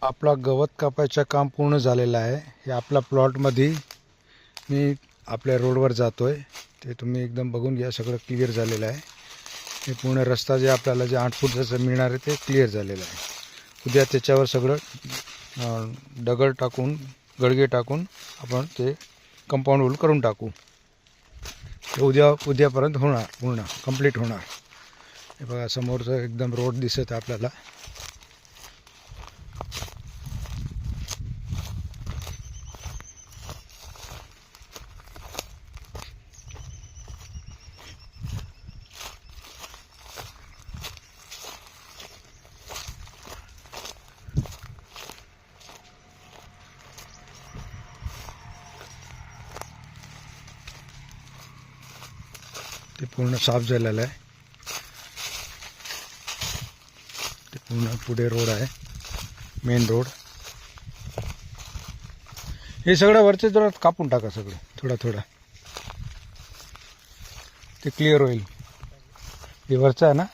आपला गवत कापायचं काम पूर्ण झालेलं आहे. हे आपला प्लॉटमध्ये मी आपल्या रोडवर जातोय, ते तुम्ही एकदम बघून घ्या. सगळं क्लिअर झालेलं आहे. हे पूर्ण रस्ता जे आपल्याला जे 8 फूटचं मिळणार आहे ते क्लिअर झालेलं आहे. उद्या त्याच्यावर सगळं दगड टाकून गडगे टाकून आपण ते कंपाऊंड वॉल करून टाकू. ते उद्यापर्यंत होणार, पूर्ण कंप्लीट होणार. हे बघा समोरचं एकदम रोड दिसत आहे आपल्याला. ते पूर्ण साफ झालेलं आहे. ते पूर्ण पुढे रोड आहे, मेन रोड. हे सगळं वरचे जरा कापून टाका, सगळं थोडा थोडा, ते क्लिअर होईल. हे वरचं आहे ना.